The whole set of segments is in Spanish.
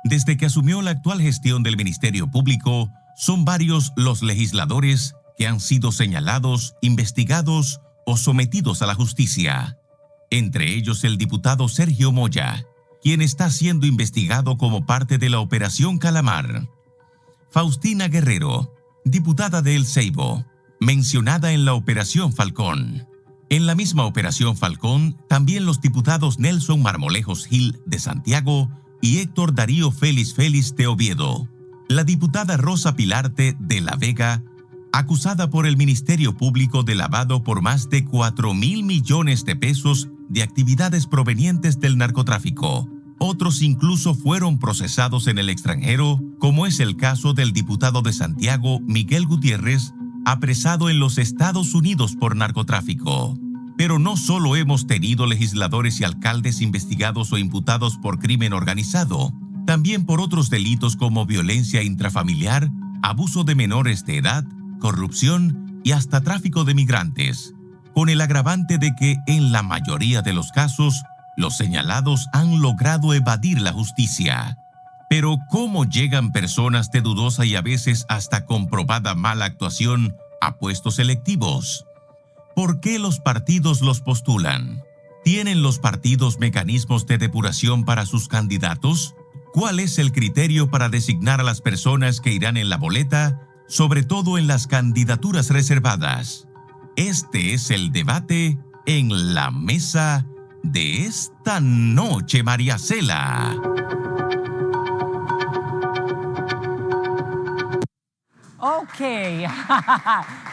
Desde que asumió la actual gestión del Ministerio Público, son varios los legisladores que han sido señalados, investigados o sometidos a la justicia. Entre ellos el diputado Sergio Moya, quien está siendo investigado como parte de la Operación Calamar. Faustina Guerrero, diputada de El Ceibo, mencionada en la Operación Falcón. En la misma Operación Falcón, también los diputados Nelson Marmolejos Gil de Santiago y Héctor Darío Félix de Oviedo. La diputada Rosa Pilarte de La Vega, acusada por el Ministerio Público de lavado por más de 4.000 millones de pesos de actividades provenientes del narcotráfico. Otros incluso fueron procesados en el extranjero, como es el caso del diputado de Santiago, Miguel Gutiérrez, apresado en los Estados Unidos por narcotráfico. Pero no solo hemos tenido legisladores y alcaldes investigados o imputados por crimen organizado, también por otros delitos como violencia intrafamiliar, abuso de menores de edad, corrupción y hasta tráfico de migrantes, con el agravante de que en la mayoría de los casos, los señalados han logrado evadir la justicia. Pero ¿cómo llegan personas de dudosa y a veces hasta comprobada mala actuación a puestos electivos? ¿Por qué los partidos los postulan? ¿Tienen los partidos mecanismos de depuración para sus candidatos? ¿Cuál es el criterio para designar a las personas que irán en la boleta, sobre todo en las candidaturas reservadas? Este es el debate en la mesa de esta noche, María Cela. Ok,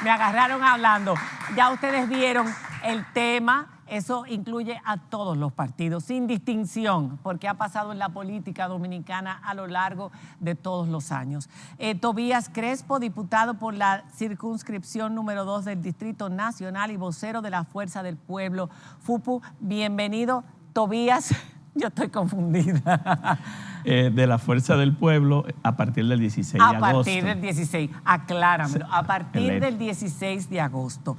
me agarraron hablando. Ya ustedes vieron el tema, eso incluye a todos los partidos, sin distinción, porque ha pasado en la política dominicana a lo largo de todos los años. Tobías Crespo, diputado por la circunscripción número 2 del Distrito Nacional y vocero de la Fuerza del Pueblo, FUPU. Bienvenido, Tobías. Yo estoy confundida. De la Fuerza del Pueblo a partir del 16 de agosto. A partir del 16, acláramelo, a partir del 16 de agosto.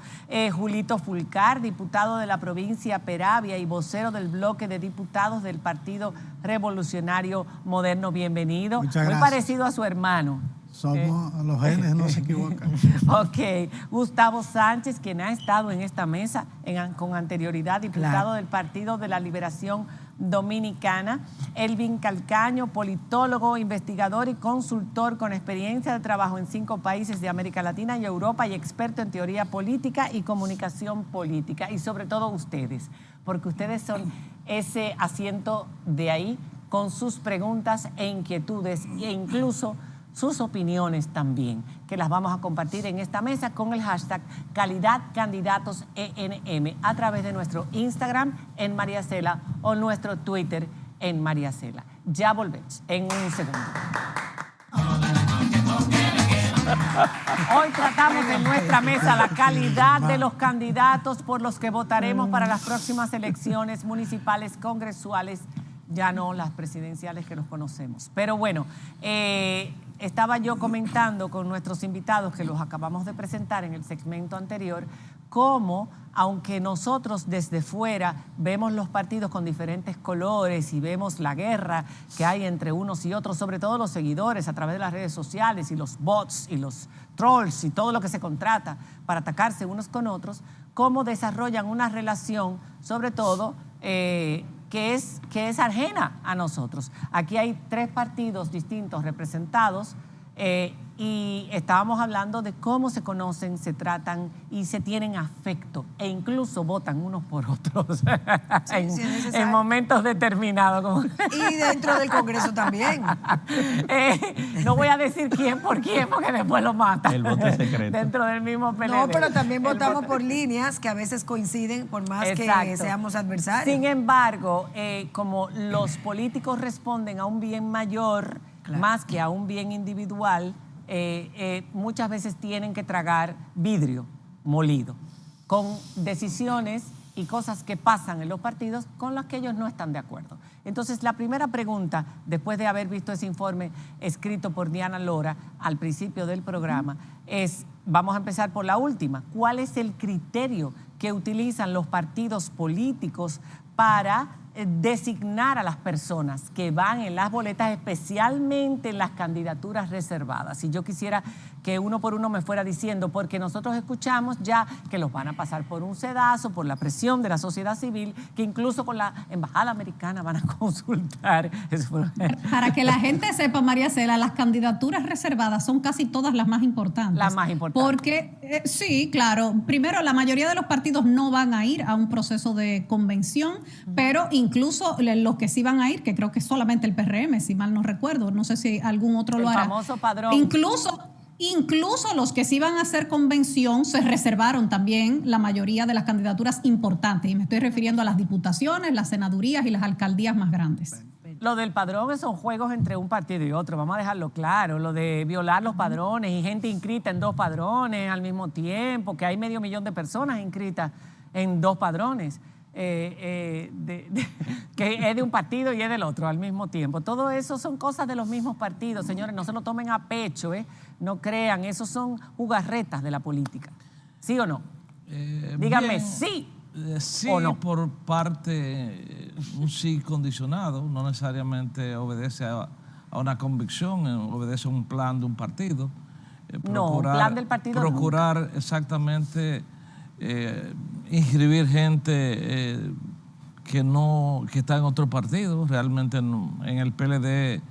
Julito Fulcar, diputado de la provincia Peravia y vocero del bloque de diputados del Partido Revolucionario Moderno. Bienvenido. Muchas gracias. Muy parecido a su hermano. Somos los genes, no se equivocan. Ok. Gustavo Sánchez, quien ha estado en esta mesa con anterioridad, diputado del Partido de la Liberación Dominicana. Elvin Calcaño, politólogo, investigador y consultor con experiencia de trabajo en 5 países de América Latina y Europa y experto en teoría política y comunicación política. Y sobre todo ustedes, porque ustedes son ese asiento de ahí con sus preguntas e inquietudes e incluso sus opiniones también, que las vamos a compartir en esta mesa con el hashtag CalidadCandidatosENM a través de nuestro Instagram en María Cela o nuestro Twitter en María Cela. Ya volvemos en un segundo. Hoy tratamos en nuestra mesa la calidad de los candidatos por los que votaremos para las próximas elecciones municipales, congresuales, ya no las presidenciales que los conocemos. Pero bueno, estaba yo comentando con nuestros invitados, que los acabamos de presentar en el segmento anterior, cómo, aunque nosotros desde fuera vemos los partidos con diferentes colores y vemos la guerra que hay entre unos y otros, sobre todo los seguidores a través de las redes sociales y los bots y los trolls y todo lo que se contrata para atacarse unos con otros, cómo desarrollan una relación, sobre todo, que es ajena a nosotros. Aquí hay 3 partidos distintos representados y estábamos hablando de cómo se conocen, se tratan y se tienen afecto e incluso votan unos por otros en momentos determinados. Y dentro del Congreso también. No voy a decir quién por quién porque después lo matan. El voto es secreto. Dentro del mismo PLD. No, pero también votamos por líneas que a veces coinciden por más que seamos adversarios. Sin embargo, como los políticos responden a un bien mayor, claro, más que a un bien individual, muchas veces tienen que tragar vidrio molido con decisiones y cosas que pasan en los partidos con las que ellos no están de acuerdo. Entonces, la primera pregunta, después de haber visto ese informe escrito por Diana Lora al principio del programa, es, vamos a empezar por la última, ¿cuál es el criterio que utilizan los partidos políticos para designar a las personas que van en las boletas, especialmente en las candidaturas reservadas. Si yo quisiera que uno por uno me fuera diciendo, porque nosotros escuchamos ya que los van a pasar por un sedazo, por la presión de la sociedad civil, que incluso con la embajada americana van a consultar. Para que la gente sepa, María Cela, las candidaturas reservadas son casi todas las más importantes. Las más importantes. Porque, sí, claro, primero la mayoría de los partidos no van a ir a un proceso de convención, pero incluso los que sí van a ir, que creo que es solamente el PRM, si mal no recuerdo, no sé si algún otro lo hará. El famoso padrón. Incluso los que sí van a hacer convención se reservaron también la mayoría de las candidaturas importantes. Y me estoy refiriendo a las diputaciones, las senadurías y las alcaldías más grandes. Lo del padrón son juegos entre un partido y otro, vamos a dejarlo claro. Lo de violar los padrones y gente inscrita en 2 padrones al mismo tiempo, que hay 500,000 de personas inscritas en 2 padrones. Que es de un partido y es del otro al mismo tiempo. Todo eso son cosas de los mismos partidos, señores, no se lo tomen a pecho, no crean, eso son jugarretas de la política. ¿Sí o no? Díganme, ¿sí sí o no? Por parte, un sí condicionado, no necesariamente obedece a una convicción, obedece a un plan de un partido. No, un plan del partido procurar nunca. Exactamente inscribir gente que está en otro partido. Realmente en el PLD,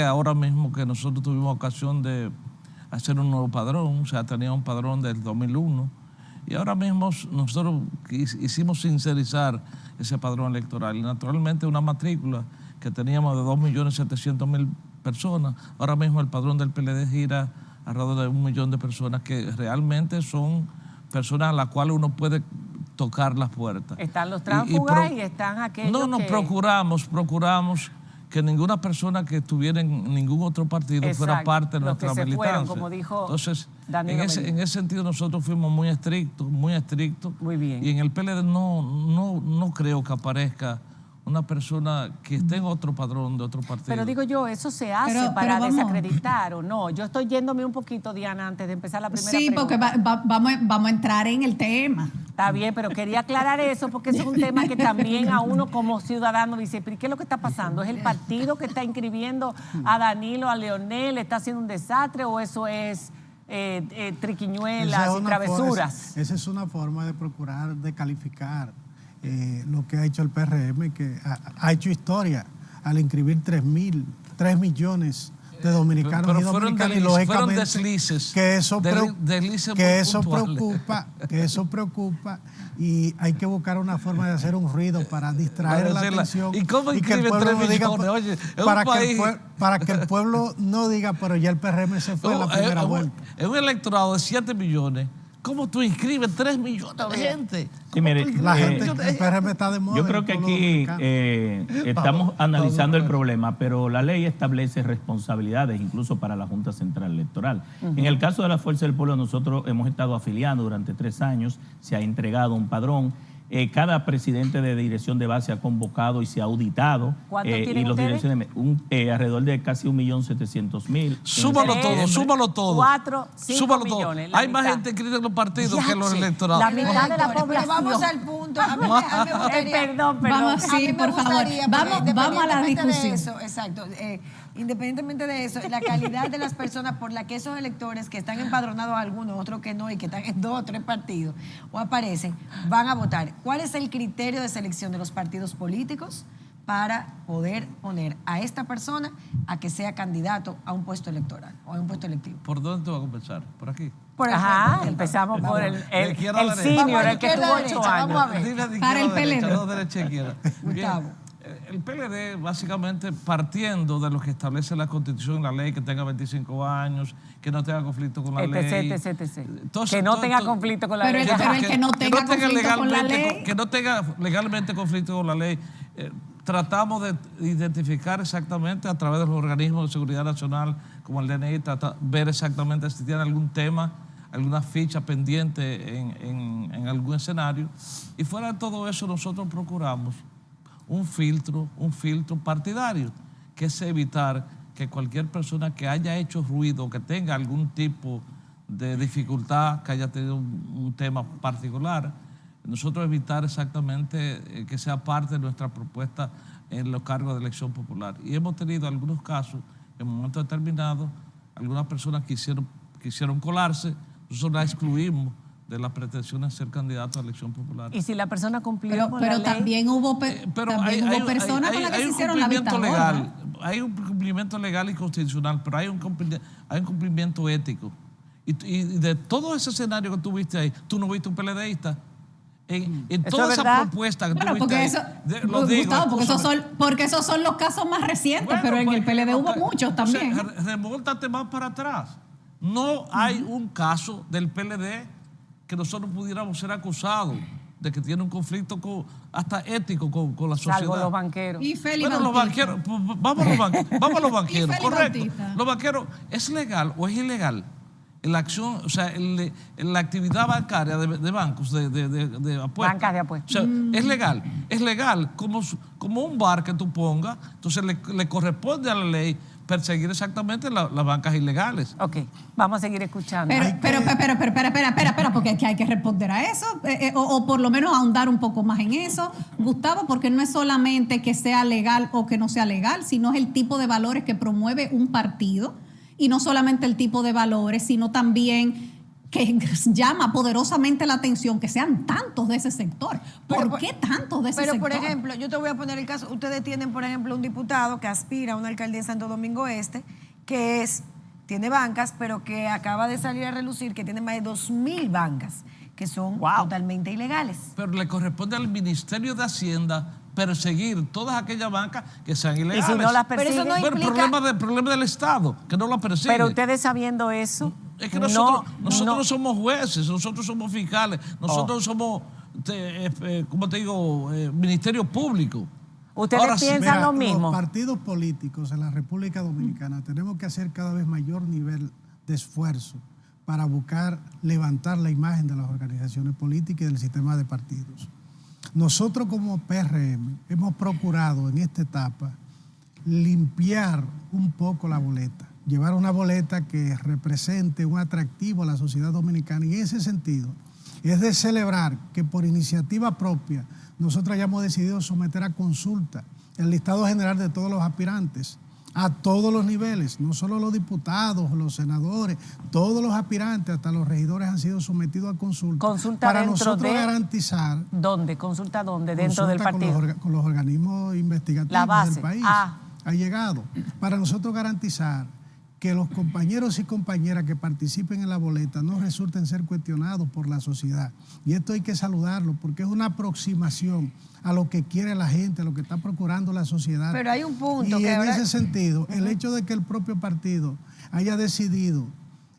ahora mismo que nosotros tuvimos ocasión de hacer un nuevo padrón, o sea, tenía un padrón del 2001, y ahora mismo nosotros hicimos sincerizar ese padrón electoral. Y naturalmente una matrícula que teníamos de 2.700.000 personas, ahora mismo el padrón del PLD gira alrededor de 1 millón de personas que realmente son personas a las cuales uno puede tocar las puertas. Están los tránsfugas y están aquellos que... procuramos que ninguna persona que estuviera en ningún otro partido fuera parte de nuestra militancia. Fueron, como dijo Entonces, en ese sentido nosotros fuimos muy estrictos. Muy bien. Y en el PLD no creo que aparezca una persona que esté en otro padrón de otro partido. Pero digo yo, ¿eso se hace para desacreditar o no? Yo estoy yéndome un poquito, Diana, antes de empezar la primera pregunta. Sí, porque vamos a entrar en el tema. Está bien, pero quería aclarar eso porque es un tema que también a uno como ciudadano dice, ¿pero qué es lo que está pasando? ¿Es el partido que está inscribiendo a Danilo, a Leonel, está haciendo un desastre o eso es triquiñuelas y travesuras? Esa es una forma de procurar descalificar lo que ha hecho el PRM, que ha hecho historia al inscribir 3 millones de dominicanos y dominicanas, y lógicamente deslices, que eso preocupa y hay que buscar una forma de hacer un ruido para distraer la atención. ¿Y cómo inscribe 3 millones? Oye, para que el pueblo no diga, pero ya el PRM se fue en la primera vuelta. En un electorado de 7 millones, ¿cómo tú inscribes 3 millones de gente? Sí, mire, el PRM está de moda. Yo creo que aquí estamos analizando el problema, pero la ley establece responsabilidades incluso para la Junta Central Electoral. En el caso de la Fuerza del Pueblo, nosotros hemos estado afiliando durante 3 años, se ha entregado un padrón. Cada presidente de dirección de base ha convocado y se ha auditado. ¿Cuánto tienen ustedes? Alrededor de casi 1.700.000. Súmalo todo. 4, 5 millones. Hay más gente inscrita en los partidos que en los electorados. La mitad de la población. Pero vamos al punto. A mí me gustaría, perdón. Vamos, sí, por favor. Vamos a la discusión. Exacto. Independientemente de eso, la calidad de las personas por la que esos electores que están empadronados, algunos, otros que no, y que están en 2 o 3 partidos o aparecen, van a votar. ¿Cuál es el criterio de selección de los partidos políticos para poder poner a esta persona a que sea candidato a un puesto electoral o a un puesto electivo? ¿Por dónde te vas a comenzar? ¿Por aquí? Empezamos por el senior, el que tuvo 8 años. Vamos a ver. Para el PLD. Gustavo. El PLD, básicamente, partiendo de lo que establece la Constitución, la ley, que tenga 25 años, que no tenga conflicto con la ley. Entonces, que no tenga conflicto con la ley. Pero el que no tenga conflicto con la ley. Que no tenga legalmente conflicto con la ley. Tratamos de identificar exactamente a través de los organismos de seguridad nacional, como el DNI, ver exactamente si tiene algún tema, alguna ficha pendiente en algún escenario. Y fuera de todo eso, nosotros procuramos un filtro partidario, que es evitar que cualquier persona que haya hecho ruido, que tenga algún tipo de dificultad, que haya tenido un tema particular, nosotros evitar exactamente que sea parte de nuestra propuesta en los cargos de elección popular. Y hemos tenido algunos casos, en momentos determinados, algunas personas quisieron colarse, nosotros las excluimos de las pretensiones de ser candidato a elección popular. Y si la persona cumplió con la ley, también hubo, personas con las que se hicieron la vista gorda. Hay un cumplimiento legal y constitucional, pero hay un cumplimiento ético. Y de todo ese escenario que tú viste ahí, tú no viste un PLDista. En toda esa propuesta que tú viste ahí, porque esos son los casos más recientes, pero en el PLD hubo muchos también. O sea, remóntate más para atrás. No hay un caso del PLD que nosotros pudiéramos ser acusados de que tiene un conflicto hasta ético con la sociedad. Salvo los banqueros. Y Félix Bueno, los banqueros, vamos a los banqueros, correcto. Bautista. Los banqueros, ¿es legal o es ilegal la acción, o sea, la actividad bancaria de bancos, de apuestas? Bancas de apuestas. O sea, es legal como un bar que tú pongas, entonces le corresponde a la ley perseguir exactamente las bancas ilegales. Ok, vamos a seguir escuchando. Pero, espera, porque aquí hay que responder a eso, o por lo menos ahondar un poco más en eso, Gustavo, porque no es solamente que sea legal o que no sea legal, sino es el tipo de valores que promueve un partido, y no solamente el tipo de valores, sino también que llama poderosamente la atención que sean tantos de ese sector. ¿Por qué tantos de ese sector? Pero, por ejemplo, yo te voy a poner el caso. Ustedes tienen, por ejemplo, un diputado que aspira a una alcaldía en Santo Domingo Este, que tiene bancas, pero que acaba de salir a relucir que tiene más de 2,000 bancas, que son totalmente ilegales. Pero le corresponde al Ministerio de Hacienda perseguir todas aquellas bancas que sean ilegales. Y si no las persiguen. Pero eso no implica... el problema del Estado, que no las persigue. Pero ustedes sabiendo eso, es que nosotros no somos jueces, nosotros somos fiscales, nosotros somos, ¿cómo te digo?, Ministerio Público. ¿Ustedes piensan lo mismo? Los partidos políticos en la República Dominicana tenemos que hacer cada vez mayor nivel de esfuerzo para buscar levantar la imagen de las organizaciones políticas y del sistema de partidos. Nosotros como PRM hemos procurado en esta etapa limpiar un poco la boleta, llevar una boleta que represente un atractivo a la sociedad dominicana, y en ese sentido es de celebrar que por iniciativa propia nosotros hayamos decidido someter a consulta el listado general de todos los aspirantes a todos los niveles, no solo los diputados, los senadores, todos los aspirantes, hasta los regidores han sido sometidos a consulta. Consulta para dentro nosotros de... garantizar... ¿Dónde? ¿Consulta dónde? ¿Dentro del partido? Con los organismos investigativos La base. del país. Ha llegado. Para nosotros garantizar que los compañeros y compañeras que participen en la boleta no resulten ser cuestionados por la sociedad. Y esto hay que saludarlo porque es una aproximación a lo que quiere la gente, a lo que está procurando la sociedad. Pero hay un punto y que en ahora... ese sentido, el hecho de que el propio partido haya decidido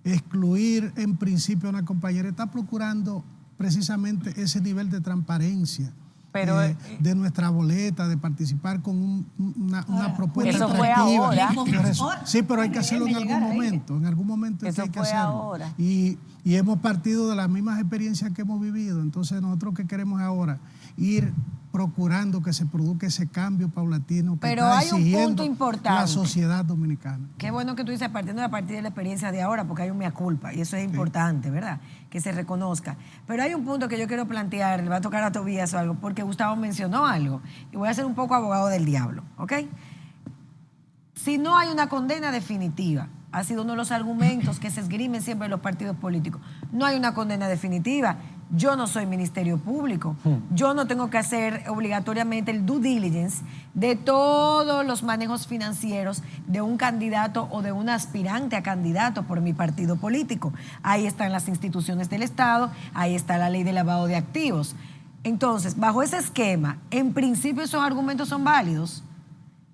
excluir en principio a una compañera está procurando precisamente ese nivel de transparencia. Pero, de nuestra boleta, de participar con una propuesta eso fue atractiva. ahora. Sí, pero hay que hacerlo en algún momento. En algún momento eso hay que fue hacerlo. Ahora. Y hemos partido de las mismas experiencias que hemos vivido. Entonces nosotros que queremos ahora ir procurando que se produzca ese cambio paulatino que pero está hay un exigiendo punto importante. la sociedad dominicana. Qué bueno que tú dices partiendo de la experiencia de ahora, porque hay un mea culpa y eso es importante, ¿verdad? Que se reconozca. Pero hay un punto que yo quiero plantear, le va a tocar a Tobías o algo, porque Gustavo mencionó algo y voy a ser un poco abogado del diablo, ¿ok? Si no hay una condena definitiva, ha sido uno de los argumentos que se esgrimen siempre en los partidos políticos. No hay una condena definitiva. Yo no soy Ministerio Público. Yo no tengo que hacer obligatoriamente el due diligence de todos los manejos financieros de un candidato o de un aspirante a candidato por mi partido político. Ahí están las instituciones del Estado, ahí está la ley de lavado de activos. Entonces, bajo ese esquema, en principio esos argumentos son válidos.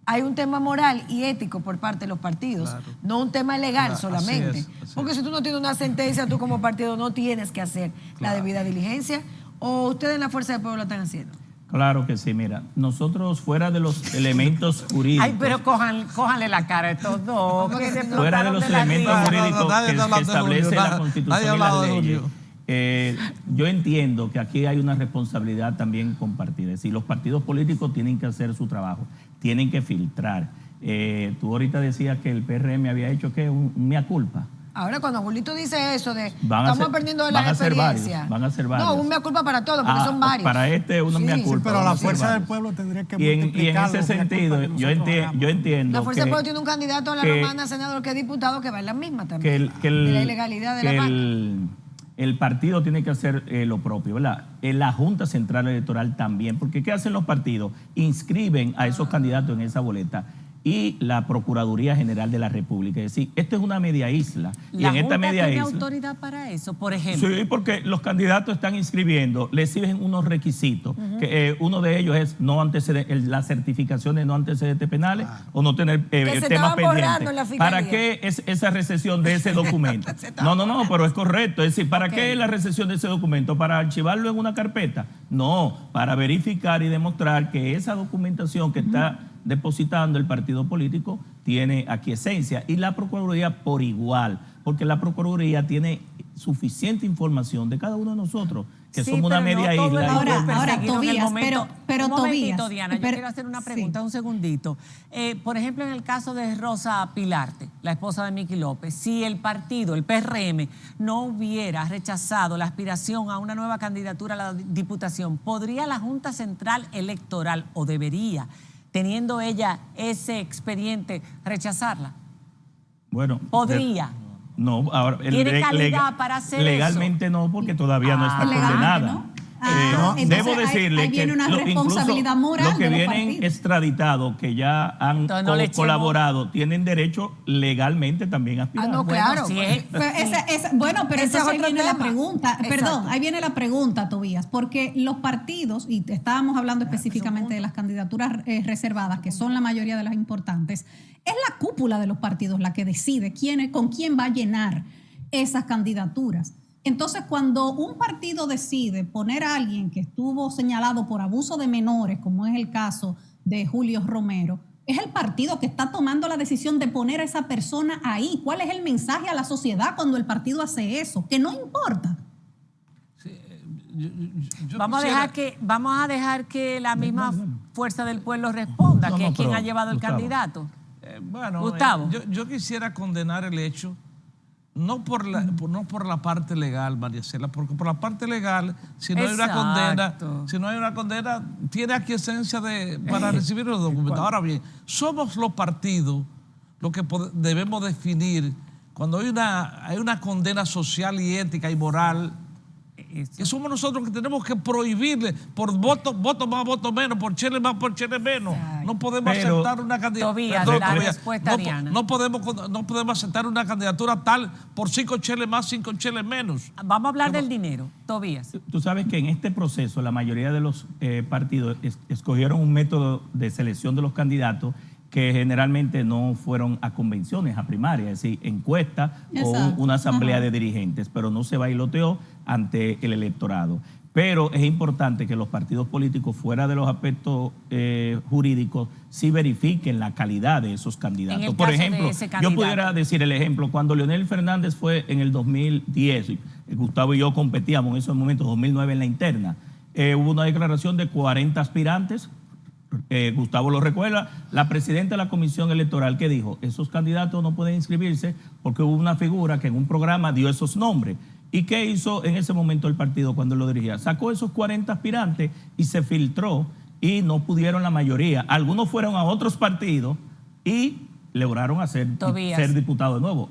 Hay un tema moral y ético por parte de los partidos, claro, no un tema legal solamente. Así es. Porque si tú no tienes una sentencia, tú como partido no tienes que hacer la debida diligencia. ¿O ustedes en la Fuerza del Pueblo lo están haciendo? Claro que sí, mira, nosotros fuera de los elementos jurídicos... Ay, pero cójanle la cara a estos dos. Fuera de los elementos jurídicos que establece la Constitución y las leyes. Yo entiendo que aquí hay una responsabilidad también compartida. Es decir, los partidos políticos tienen que hacer su trabajo, tienen que filtrar. Tú ahorita decías que el PRM había hecho ¿qué? Un mea culpa. Ahora, cuando Julito dice eso de Van a estamos ser- perdiendo de van la a ser experiencia. varios, van a ser varios. No, un mea culpa para todos, porque son varios. Para este uno Sí. mea Sí, culpa. Pero la van a ser fuerza del varios. pueblo tendría que Y en multiplicar ese los mea culpa sentido, que nosotros hagamos. yo entiendo La Fuerza del que- Pueblo tiene un candidato a la que- romana, senador, que es diputado, que va en la misma que también. De la ilegalidad de que la vaca. el partido tiene que hacer lo propio, ¿verdad? La Junta Central Electoral también, porque ¿qué hacen los partidos? Inscriben a esos candidatos en esa boleta y la Procuraduría General de la República. Es decir, esto es una media isla. Y ¿La en esta Junta media tiene isla... autoridad para eso, por ejemplo? Sí, porque los candidatos están inscribiendo, le exigen unos requisitos. Que, uno de ellos es no la certificación de no antecedentes penales o no tener se temas estaban borrando pendientes. en la fiscalía. ¿Para qué es esa recesión de ese documento? No, pero es correcto. Es decir, ¿para qué es la recesión de ese documento? ¿Para archivarlo en una carpeta? No, para verificar y demostrar que esa documentación que está depositando el partido político tiene aquiescencia, y la Procuraduría por igual, porque la Procuraduría tiene suficiente información de cada uno de nosotros, que Sí, somos una pero no media todo el isla. mundo es Ahora, perseguido en el Tobías, momento. pero un momentito, Tobías, Diana, yo pero- quiero hacer una sí. pregunta, un segundito. Por ejemplo, en el caso de Rosa Pilarte, la esposa de Miki López, si el partido, el PRM, no hubiera rechazado la aspiración a una nueva candidatura a la diputación, ¿podría la Junta Central Electoral, o debería, teniendo ella ese expediente, rechazarla? Bueno, Podría. No, ahora ¿Tiene calidad para hacer legalmente eso? no, porque todavía no está Legalmente, condenada. ¿no? Entonces Debo ahí decirle viene que una responsabilidad incluso moral los que de los vienen partidos. extraditados, que ya han Entonces no le echemos- colaborado, tienen derecho legalmente también a aspirar. Ah, no, Bueno, claro. si es- Pero bueno, pero Ese entonces es ahí otro viene la tema. pregunta. Exacto. Perdón, ahí viene la pregunta, Tobías, porque los partidos, y estábamos hablando específicamente de las candidaturas reservadas, que son la mayoría de las importantes, es la cúpula de los partidos la que decide con quién va a llenar esas candidaturas. Entonces, cuando un partido decide poner a alguien que estuvo señalado por abuso de menores, como es el caso de Julio Romero, es el partido que está tomando la decisión de poner a esa persona ahí. ¿Cuál es el mensaje a la sociedad cuando el partido hace eso? Que no importa. Yo Vamos quisiera- a dejar que la misma Fuerza del Pueblo responda, No, que no, es quien pero, ha llevado el Gustavo. candidato. Bueno, Gustavo. yo quisiera condenar el hecho, no por la parte legal, María Cela, porque por la parte legal, si no hay una Exacto. condena, tiene aquiescencia para recibir los documentos. Ahora bien, somos los partidos los que debemos definir cuando hay una condena social y ética y moral, que somos nosotros que tenemos que prohibirle por voto más, voto menos, por chele más, por chele menos. No podemos Pero, aceptar una candidatura. Tobías, Perdón, la Tobías, respuesta, Diana. no podemos aceptar una candidatura tal por 5 cheles más, 5 cheles menos. Vamos a hablar del dinero, Tobías. Tú sabes que en este proceso la mayoría de los partidos escogieron un método de selección de los candidatos que generalmente no fueron a convenciones, a primarias, es decir, encuesta Exacto. o una asamblea de dirigentes, pero no se bailoteó ante el electorado. Pero es importante que los partidos políticos, fuera de los aspectos jurídicos, sí verifiquen la calidad de esos candidatos. En el Por caso de ejemplo, ese yo candidato. pudiera decir el ejemplo, cuando Leonel Fernández fue en el 2010, Gustavo y yo competíamos en esos momentos, 2009 en la interna, hubo una declaración de 40 aspirantes. Gustavo lo recuerda, la presidenta de la Comisión Electoral que dijo, esos candidatos no pueden inscribirse porque hubo una figura que en un programa dio esos nombres. ¿Y qué hizo en ese momento el partido cuando lo dirigía? Sacó esos 40 aspirantes y se filtró y no pudieron la mayoría. Algunos fueron a otros partidos y lograron ser diputados de nuevo.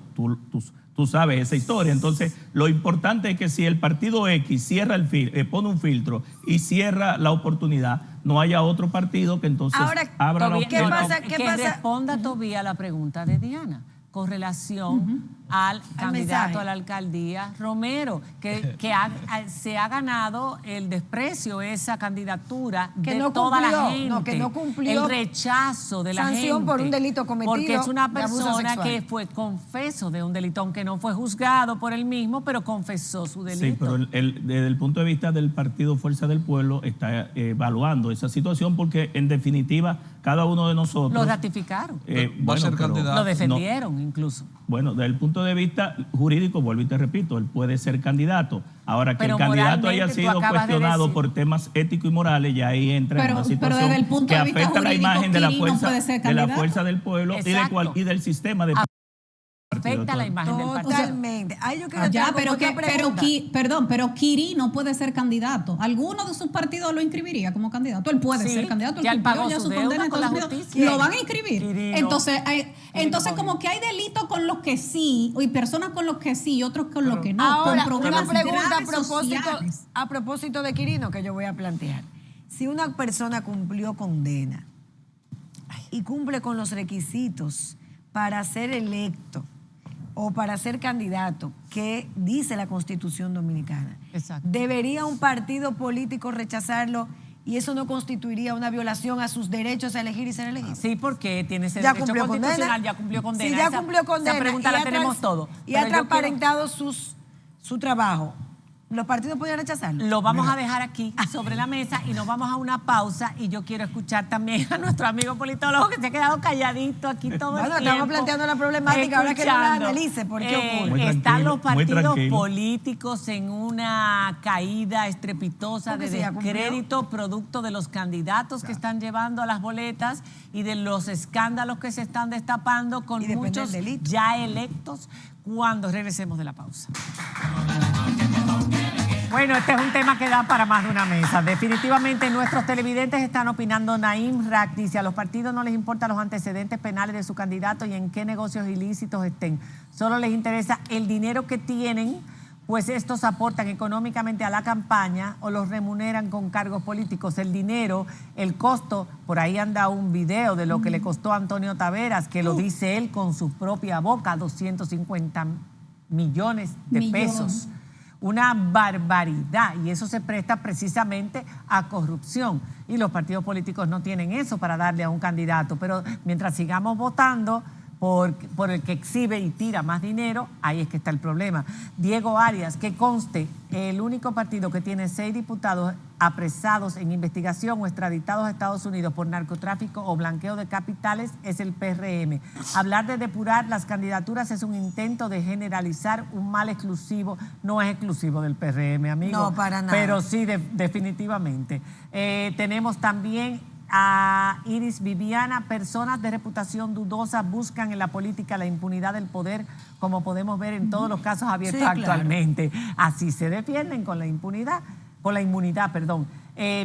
Tú sabes esa historia. Entonces, lo importante es que si el partido X cierra pone un filtro y cierra la oportunidad, no haya otro partido que entonces Ahora, abra la Tobías, oportunidad. ¿Qué que pasa? responda Tobías a la pregunta de Diana con relación al candidato mensaje. a la alcaldía Romero, que se ha ganado el desprecio, esa candidatura Que de no toda la cumplió, gente, no, que no cumplió el rechazo de la gente. sanción por un delito cometido Porque es una de abuso persona sexual. que fue confeso de un delito, aunque no fue juzgado por él mismo, pero confesó su delito. Sí, pero desde el punto de vista del partido Fuerza del Pueblo está evaluando esa situación porque en definitiva cada uno de nosotros... Lo ratificaron, Va a ser candidato. lo defendieron incluso. Bueno, desde el punto de vista jurídico, vuelvo y te repito, él puede ser candidato. Ahora, que Pero el candidato moralmente, haya tú sido acabas de cuestionado decir- por temas éticos y morales, ya ahí entra en Pero una situación desde el punto que de vista afecta la jurídico, imagen de Kiri no puede ser de la candidato. fuerza del pueblo Exacto. y del sistema de afecta la imagen del partido. Totalmente. Ahí yo quiero Ya, entrar con otra pregunta. pero Kiri no puede ser candidato. ¿Alguno de sus partidos lo inscribiría como candidato? Él puede Sí, ser candidato. ya él pagó ya su su deuda condena en con la Estados Unidos. justicia. Lo van a inscribir. Kiri no. Entonces como que hay delitos con los que sí, y personas con los que sí, y otros con los que no. Ahora, con una problemas pregunta graves sociales. a propósito de Quirino que yo voy a plantear. Si una persona cumplió condena y cumple con los requisitos para ser electo o para ser candidato que dice la Constitución Dominicana, Exacto. ¿debería un partido político rechazarlo y eso no constituiría una violación a sus derechos a elegir y ser elegido? Sí, porque tiene ese Ya derecho cumplió constitucional, condena. ya cumplió condena. Sí, ya cumplió condena. Esa pregunta la tenemos todo. Y Pero ha yo transparentado su trabajo. ¿Los partidos podrían rechazarlo? Lo vamos a dejar aquí sobre la mesa y nos vamos a una pausa y yo quiero escuchar también a nuestro amigo politólogo que se ha quedado calladito aquí todo el Bueno, tiempo. estamos planteando la problemática, ahora que no la analice, ¿por qué ocurre? Muy Están tranquilo, los muy partidos tranquilo. políticos en una caída estrepitosa Porque de si ya cumplió. descrédito producto de los candidatos que están llevando a las boletas y de los escándalos que se están destapando con Y depende muchos del delito. ya electos cuando regresemos de la pausa. Bueno, este es un tema que da para más de una mesa. Definitivamente nuestros televidentes están opinando. Naim Rack dice, a los partidos no les importan los antecedentes penales de su candidato y en qué negocios ilícitos estén. Solo les interesa el dinero que tienen, pues estos aportan económicamente a la campaña o los remuneran con cargos políticos. El dinero, el costo, por ahí anda un video de lo que le costó a Antonio Taveras, que lo dice él con su propia boca, 250 millones de pesos. Una barbaridad, y eso se presta precisamente a corrupción. Y los partidos políticos no tienen eso para darle a un candidato. Pero mientras sigamos votando por el que exhibe y tira más dinero, ahí es que está el problema. Diego Arias, que conste, el único partido que tiene 6 diputados apresados en investigación o extraditados a Estados Unidos por narcotráfico o blanqueo de capitales es el PRM. Hablar de depurar las candidaturas es un intento de generalizar un mal exclusivo. No es exclusivo del PRM, amigo. No, para nada. Pero sí, definitivamente. Tenemos también a Iris Viviana, personas de reputación dudosa buscan en la política la impunidad del poder, como podemos ver en todos los casos abiertos Sí, claro. actualmente. Así se defienden con la inmunidad,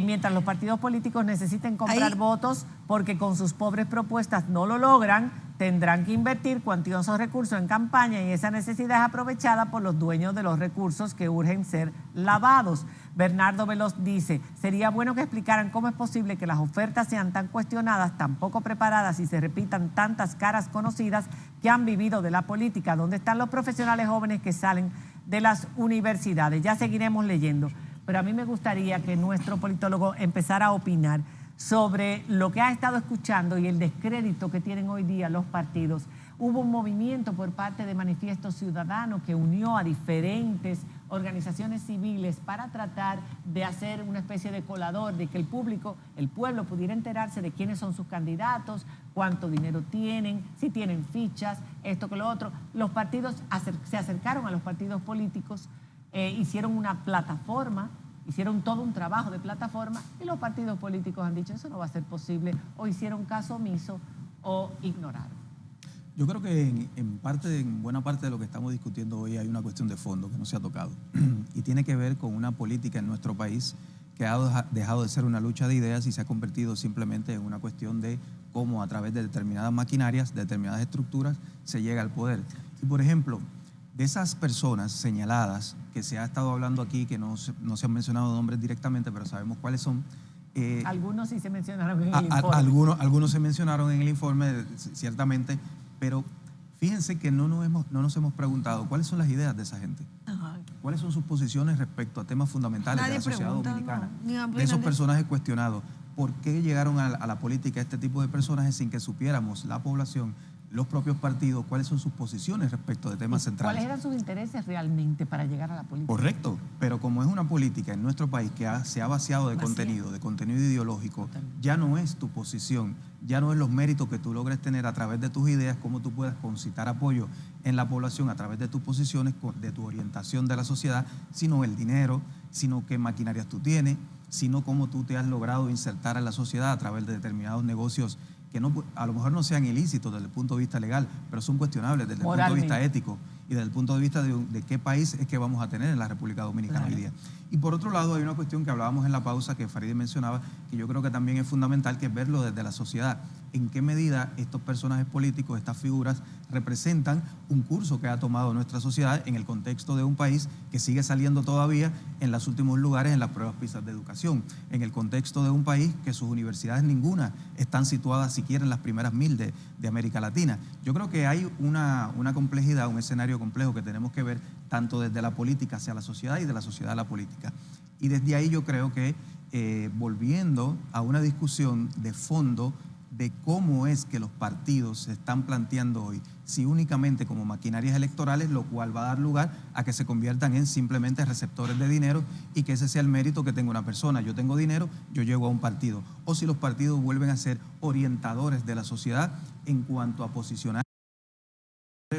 mientras los partidos políticos necesiten comprar Ahí. votos porque con sus pobres propuestas no lo logran, tendrán que invertir cuantiosos recursos en campaña y esa necesidad es aprovechada por los dueños de los recursos que urgen ser lavados. Bernardo Veloz dice, sería bueno que explicaran cómo es posible que las ofertas sean tan cuestionadas, tan poco preparadas y se repitan tantas caras conocidas que han vivido de la política. ¿Dónde están los profesionales jóvenes que salen de las universidades? Ya seguiremos leyendo, pero a mí me gustaría que nuestro politólogo empezara a opinar sobre lo que ha estado escuchando y el descrédito que tienen hoy día los partidos. Hubo un movimiento por parte de Manifiesto Ciudadano que unió a diferentes organizaciones civiles para tratar de hacer una especie de colador, de que el público, el pueblo pudiera enterarse de quiénes son sus candidatos, cuánto dinero tienen, si tienen fichas, esto que lo otro. Los partidos se acercaron a los partidos políticos, hicieron una plataforma, hicieron todo un trabajo de plataforma y los partidos políticos han dicho eso no va a ser posible, o hicieron caso omiso o ignoraron. Yo creo que en buena parte de lo que estamos discutiendo hoy hay una cuestión de fondo que no se ha tocado y tiene que ver con una política en nuestro país que ha dejado de ser una lucha de ideas y se ha convertido simplemente en una cuestión de cómo a través de determinadas maquinarias, de determinadas estructuras, se llega al poder. Y por ejemplo, de esas personas señaladas que se ha estado hablando aquí, que no se han mencionado nombres directamente, pero sabemos cuáles son. Algunos sí se mencionaron en el informe. Algunos se mencionaron en el informe, ciertamente, pero fíjense que no nos hemos preguntado cuáles son las ideas de esa gente. ¿Cuáles son sus posiciones respecto a temas fundamentales de la sociedad dominicana? De esos personajes cuestionados. ¿Por qué llegaron a la política este tipo de personajes sin que supiéramos la población, los propios partidos, cuáles son sus posiciones respecto de temas centrales? ¿Cuáles eran sus intereses realmente para llegar a la política? Correcto, pero como es una política en nuestro país que se ha vaciado de contenido ideológico, ya no es tu posición, ya no es los méritos que tú logres tener a través de tus ideas, cómo tú puedas concitar apoyo en la población a través de tus posiciones, de tu orientación de la sociedad, sino el dinero, sino qué maquinarias tú tienes, sino cómo tú te has logrado insertar en la sociedad a través de determinados negocios que no, a lo mejor no sean ilícitos desde el punto de vista legal, pero son cuestionables desde el punto de vista ético y desde el punto de vista de qué país es que vamos a tener en la República Dominicana hoy día. Y por otro lado, hay una cuestión que hablábamos en la pausa, que Farideh mencionaba, que yo creo que también es fundamental, que es verlo desde la sociedad. En qué medida estos personajes políticos, estas figuras, representan un curso que ha tomado nuestra sociedad en el contexto de un país que sigue saliendo todavía en los últimos lugares en las pruebas PISA de educación, en el contexto de un país que sus universidades ninguna están situadas siquiera en las primeras 1000 de América Latina. Yo creo que hay una complejidad, un escenario complejo que tenemos que ver tanto desde la política hacia la sociedad y de la sociedad a la política. Y desde ahí yo creo que volviendo a una discusión de fondo de cómo es que los partidos se están planteando hoy, si únicamente como maquinarias electorales, lo cual va a dar lugar a que se conviertan en simplemente receptores de dinero y que ese sea el mérito que tenga una persona. Yo tengo dinero, yo llego a un partido. O si los partidos vuelven a ser orientadores de la sociedad en cuanto a posicionar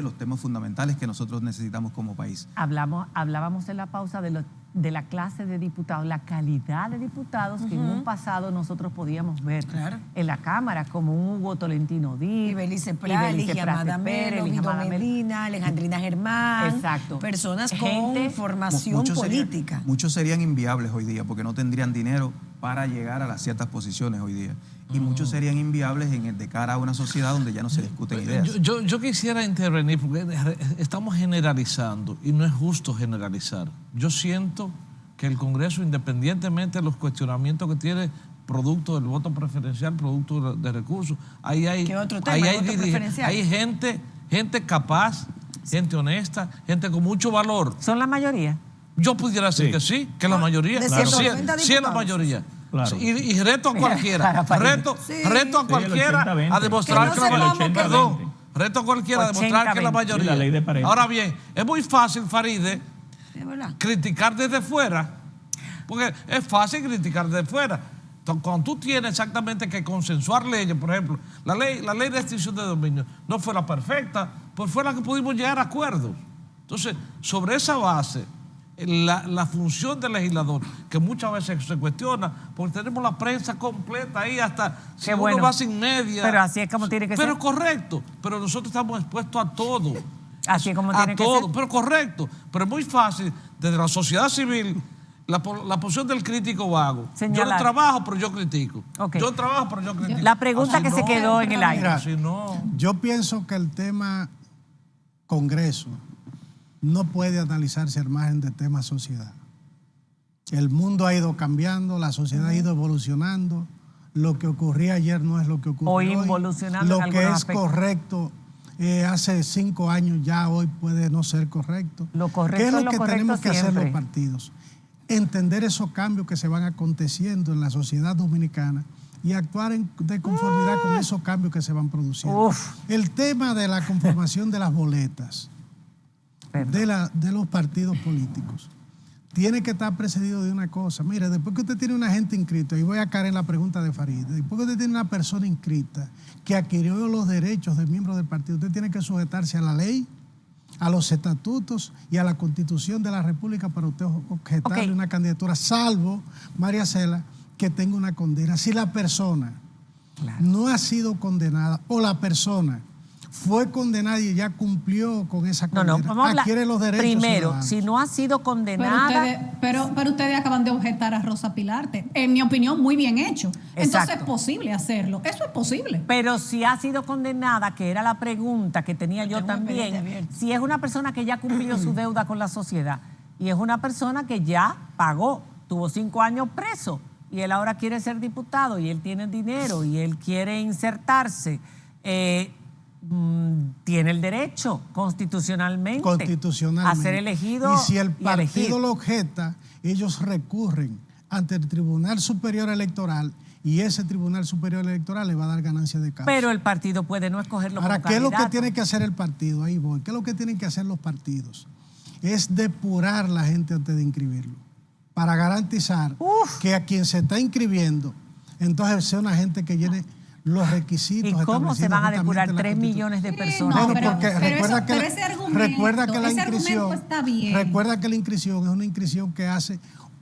los temas fundamentales que nosotros necesitamos como país. Hablábamos en la pausa de la clase de diputados, la calidad de diputados que en un pasado nosotros podíamos ver en la Cámara, como un Hugo Tolentino Díaz, Ibelice Pérez, Amada Melo, Guido Medina, Alejandrina Germán. Exacto. Personas con formación política. Muchos serían inviables hoy día porque no tendrían dinero para llegar a las ciertas posiciones hoy día. Y muchos serían inviables de cara a una sociedad donde ya no se discuten ideas. Yo quisiera intervenir porque estamos generalizando y no es justo generalizar. Yo siento que el Congreso, independientemente de los cuestionamientos que tiene producto del voto preferencial, producto de recursos, ahí hay gente capaz, gente honesta, gente con mucho valor. ¿Son la mayoría? Yo pudiera decir que sí, que la mayoría. Sí es la mayoría. Claro. Y reto a cualquiera, reto a cualquiera a demostrar que la mayoría. Reto a cualquiera a demostrar que la mayoría. Ahora bien, es muy fácil, Farideh, criticar desde fuera, porque es fácil criticar desde fuera. Entonces, cuando tú tienes exactamente que consensuar leyes, por ejemplo, la ley de extinción de dominio no fue la perfecta, pues fue la que pudimos llegar a acuerdos. Entonces, sobre esa base, la función del legislador, que muchas veces se cuestiona, porque tenemos la prensa completa ahí hasta si uno va sin media. Pero así es como tiene que ser. Pero correcto, pero nosotros estamos expuestos a todo. Así es como tiene que ser. Pero correcto, pero es muy fácil, desde la sociedad civil, la posición del crítico vago. Señalar. Yo no trabajo, pero yo critico. Okay. Yo trabajo, pero yo critico. La pregunta que se quedó en el aire. Yo pienso que el tema Congreso no puede analizarse al margen del tema sociedad. El mundo ha ido cambiando, la sociedad ha ido evolucionando. Lo que ocurría ayer no es lo que ocurre hoy. Involucionando lo que es correcto hace 5 años ya hoy puede no ser correcto. Lo correcto ¿Qué es lo que correcto tenemos que siempre hacer los partidos? Entender esos cambios que se van aconteciendo en la sociedad dominicana y actuar de conformidad con esos cambios que se van produciendo. El tema de la conformación de las boletas de los partidos políticos tiene que estar precedido de una cosa. Mire, después que usted tiene una gente inscrita, y voy a caer en la pregunta de Farideh, después que usted tiene una persona inscrita que adquirió los derechos de miembro del partido, usted tiene que sujetarse a la ley, a los estatutos y a la Constitución de la República para usted objetarle una candidatura, salvo, María Cela, que tenga una condena. Si la persona no ha sido condenada o la persona fue condenada y ya cumplió con esa condena, adquiere los derechos primero, ciudadanos. Si no ha sido condenada... Pero ustedes acaban de objetar a Rosa Pilarte. En mi opinión, muy bien hecho. Exacto. Entonces es posible hacerlo. Eso es posible. Pero si ha sido condenada, que era la pregunta que tenía yo también, si es una persona que ya cumplió su deuda con la sociedad y es una persona que ya pagó, tuvo 5 años preso y él ahora quiere ser diputado y él tiene dinero y él quiere insertarse, tiene el derecho constitucionalmente a ser elegido. Y si el partido lo objeta, ellos recurren ante el Tribunal Superior Electoral y ese Tribunal Superior Electoral le va a dar ganancia de causa. Pero el partido puede no escogerlo como candidato. ¿Qué es lo que tiene que hacer el partido? Ahí voy. ¿Qué es lo que tienen que hacer los partidos? Es depurar la gente antes de inscribirlo, para garantizar que a quien se está inscribiendo, entonces sea una gente que llene los requisitos. ¿Y cómo se van a depurar 3 millones de personas? Bueno, porque recuerda que la inscripción está bien. Recuerda que la inscripción es una inscripción que hace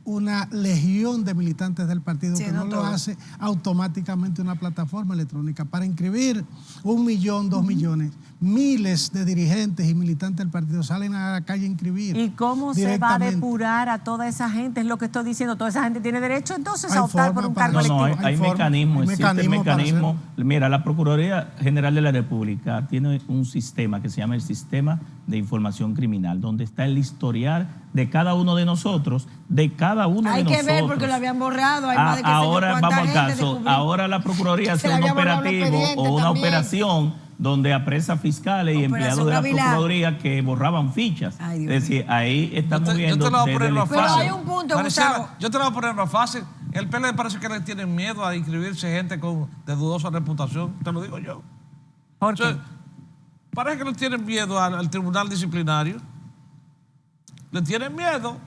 una legión de militantes del partido, Sí, que no no lo todos. hace automáticamente una plataforma electrónica. Para inscribir 1 millón, 2 millones, miles de dirigentes y militantes del partido salen a la calle a inscribir. ¿Y cómo se va a directamente. depurar a toda esa gente? Es lo que estoy diciendo. Toda esa gente tiene derecho entonces Hay a optar por forma un para cargo No, electivo. hay forma, mecanismos, hay existe mecanismo para mecanismo. Mira, la Procuraduría General de la República tiene un sistema que se llama el Sistema de Información Criminal, donde está el historial de cada uno de nosotros, Hay que ver porque lo habían borrado. Hay más de que ahora, cuánta vamos al gente caso, descubrió. ahora la Procuraduría Se hace le un había borrado el operativo expediente o una también. operación donde apresa fiscales y Operación empleados de la Gavilán. Procuraduría que borraban fichas. Ay, Dios es decir, ahí estamos viendo Yo te lo voy a poner desde el más Pero fácil. hay un punto, Maricela, Gustavo. yo te lo voy a poner más fácil. El PLD parece que le tienen miedo a inscribirse gente de dudosa reputación. Te lo digo yo. ¿Por O sea, qué? parece que le tienen miedo al tribunal disciplinario. Le tienen miedo.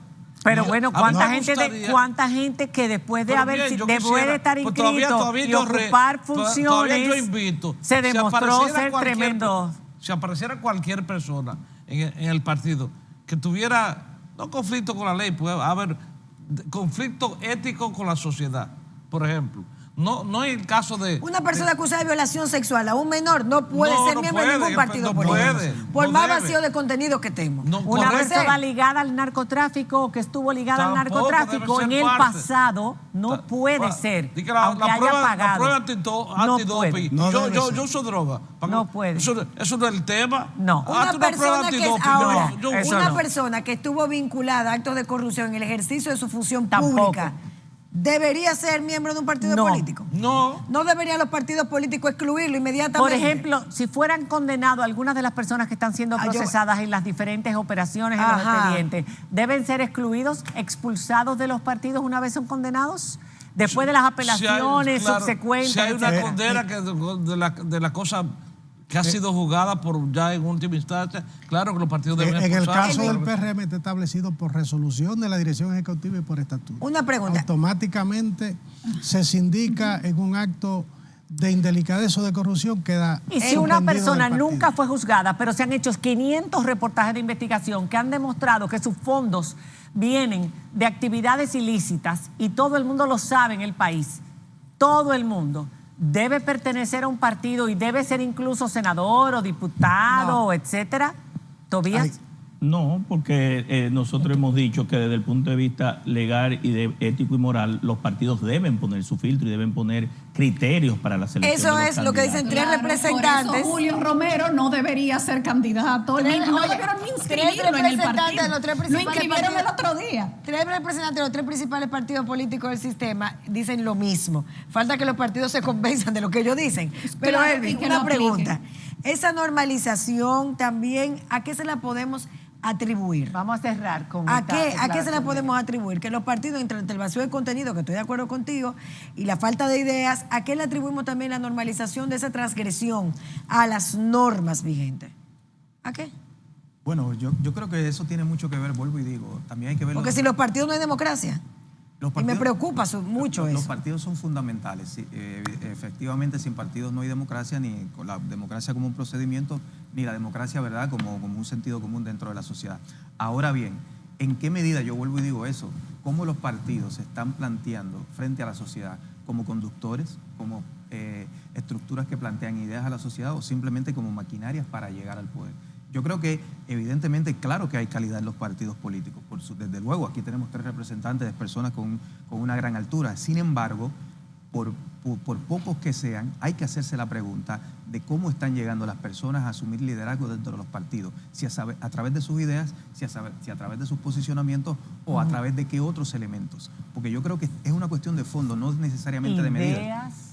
Pero Y bueno, a mí ¿cuánta me gente, gustaría- cuánta gente que después de Pero haber bien, yo después de quisiera, estar pues inscrito todavía y yo ocupar todavía yo funciones, invito. se Si demostró apareciera ser cualquier- tremendo. Si apareciera cualquier persona en el partido que tuviera, no conflicto con la ley, puede haber conflicto ético con la sociedad, por ejemplo. No en el caso de... Una persona acusada de violación sexual a un menor no puede No, ser no miembro de puede, ningún partido no político. puede, Por no más debe. vacío de contenido que estemos. No, Una correcto. persona ligada al narcotráfico o que estuvo ligada al Tampoco narcotráfico en debe el ser parte. pasado no puede ser, Di que aunque haya la pagado. prueba No antidoping. puede. No yo, debe yo, ser. yo uso droga. No puede. Eso no es el tema. No. Hazte Una prueba persona que es antidoping. ahora, Yo- eso una no. persona que estuvo vinculada a actos de corrupción en el ejercicio de su función Tampoco. pública, ¿debería ser miembro de un partido No. político? No. No deberían los partidos políticos excluirlo inmediatamente. Por ejemplo, si fueran condenados algunas de las personas que están siendo yo- procesadas en las diferentes operaciones en los Ajá. expedientes, ¿deben ser excluidos, expulsados de los partidos una vez son condenados? Después de las apelaciones claro, subsecuentes. Si hay una etcétera. condena que de la cosa que ha sido juzgada por ya en última instancia, claro que los partidos deben En el expulsar. caso del PRM está establecido por resolución de la dirección ejecutiva y por estatuto. Una pregunta. Automáticamente se sindica en un acto de indelicadez o de corrupción, queda Y si una suspendido persona del partido. nunca fue juzgada, pero se han hecho 500 reportajes de investigación que han demostrado que sus fondos vienen de actividades ilícitas y todo el mundo lo sabe en el país, todo el mundo, debe pertenecer a un partido y debe ser incluso senador o diputado, No. etcétera. Tobías. Ay. No, porque nosotros hemos dicho que desde el punto de vista legal y de ético y moral, los partidos deben poner su filtro y deben poner criterios para la selección. Eso de los es lo que dicen candidatos. tres representantes. Por eso Julio Romero no debería ser candidato, ni, no debieron ni inscribirlo en el partido. De los tres Lo principales inscribieron el partidos. otro día. Tres representantes de los tres principales partidos políticos del sistema dicen lo mismo. Falta que los partidos se convenzan de lo que ellos dicen. Pero, Claro, Elvin, y que una lo apliquen. pregunta. Esa normalización también, ¿a qué se la podemos atribuir? Vamos a cerrar con ¿A esta qué se la declaración podemos atribuir? Que los partidos, entre el vacío de contenido, que estoy de acuerdo contigo, y la falta de ideas, ¿a qué le atribuimos también la normalización de esa transgresión a las normas vigentes? ¿A qué? Bueno, yo creo que eso tiene mucho que ver, vuelvo y digo, también hay que ver... Porque si los partidos no hay democracia. Los Y me partidos- preocupa mucho Los eso. partidos son fundamentales. Sí, efectivamente, sin partidos no hay democracia, ni con la democracia como un procedimiento, ni la democracia, ¿verdad?, como un sentido común dentro de la sociedad. Ahora bien, ¿en qué medida, yo vuelvo y digo eso, cómo los partidos se están planteando frente a la sociedad como conductores, como estructuras que plantean ideas a la sociedad o simplemente como maquinarias para llegar al poder? Yo creo que evidentemente, claro que hay calidad en los partidos políticos. Desde luego, aquí tenemos tres representantes de personas con una gran altura. Sin embargo, por pocos que sean, hay que hacerse la pregunta de cómo están llegando las personas a asumir liderazgo dentro de los partidos. Si a través de sus ideas, si a través de sus posicionamientos o a través de qué otros elementos. Porque yo creo que es una cuestión de fondo, no necesariamente de medidas.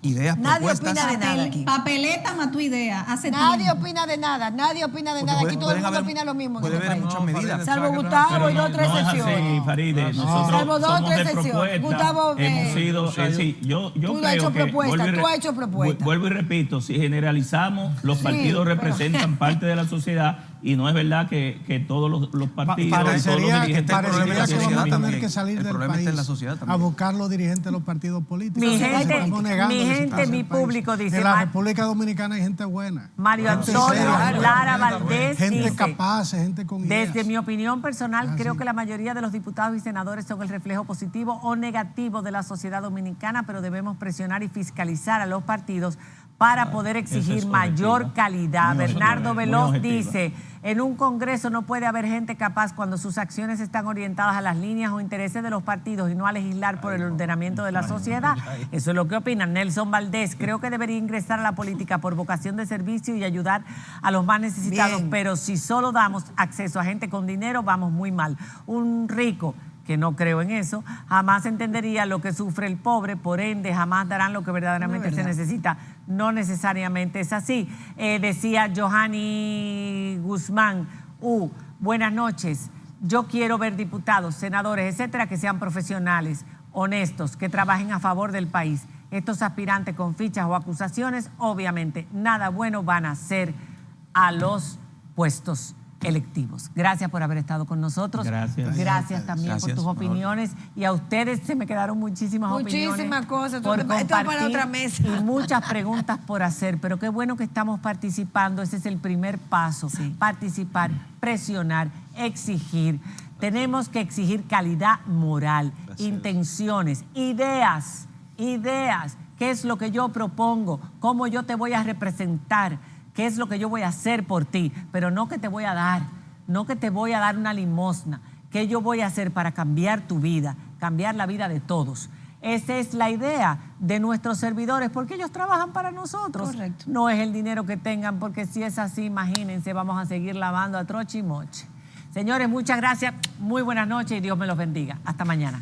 Ideas, Nadie propuestas. opina de nada aquí. Papeleta más tu idea. Hace Nadie tiempo. opina de nada, nadie opina de Porque nada. Aquí pueden todo el mundo haber- opina lo mismo en puede este haber país. muchas medidas. Salvo Pero Gustavo y no, dos, tres no es así, excepciones. Farideh. No. Nosotros Salvo dos, somos tres de excepciones. propuesta. Gustavo, Hemos sido, sí, yo tú has creo hecho que propuesta, vuelvo y tú has hecho propuesta. Vuelvo y repito, si generalizamos, los Sí, partidos pero- representan parte de la sociedad y no es verdad que todos los partidos... Parecería que vamos a tener también. que salir El del problema está país en la sociedad también. a buscar los dirigentes de los partidos políticos. Mi Se gente, estamos negando mi que se gente, pase mi el país. público dice, En la República Dominicana hay gente buena. Mario Gente Antonio seria, Lara Valdés gente dice, capaz, gente con ideas. desde mi opinión personal, Ah, creo sí. que la mayoría de los diputados y senadores son el reflejo positivo o negativo de la sociedad dominicana, pero debemos presionar y fiscalizar a los partidos para poder exigir es mayor objetiva. calidad. Muy Bernardo objetiva, muy Veloz objetiva. dice, en un Congreso no puede haber gente capaz cuando sus acciones están orientadas a las líneas o intereses de los partidos y no a legislar por el ordenamiento de la sociedad. Eso es lo que opina Nelson Valdés. Creo que debería ingresar a la política por vocación de servicio y ayudar a los más necesitados, Bien. pero si solo damos acceso a gente con dinero, vamos muy mal. Un rico, que no creo en eso, jamás entendería lo que sufre el pobre, por ende jamás darán lo que verdaderamente se necesita. No necesariamente es así. Decía Johanny Guzmán, buenas noches, yo quiero ver diputados, senadores, etcétera, que sean profesionales, honestos, que trabajen a favor del país. Estos aspirantes con fichas o acusaciones, obviamente, nada bueno van a hacer a los puestos electivos. Gracias por haber estado con nosotros. Gracias. Gracias también Gracias. por tus opiniones. Y a ustedes se me quedaron muchísimas opiniones. Muchísimas cosas. Por Esto es para compartir otra mesa. y muchas preguntas por hacer. Pero qué bueno que estamos participando. Ese es el primer paso. Sí. Participar, presionar, exigir. Tenemos que exigir calidad moral, intenciones, ideas. ¿Qué es lo que yo propongo? ¿Cómo yo te voy a representar? ¿Qué es lo que yo voy a hacer por ti? Pero no que te voy a dar, no que te voy a dar una limosna. ¿Qué yo voy a hacer para cambiar tu vida, cambiar la vida de todos? Esa es la idea de nuestros servidores, porque ellos trabajan para nosotros. Correcto. No es el dinero que tengan, porque si es así, imagínense, vamos a seguir lavando a troche y moche. Señores, muchas gracias, muy buenas noches y Dios me los bendiga. Hasta mañana.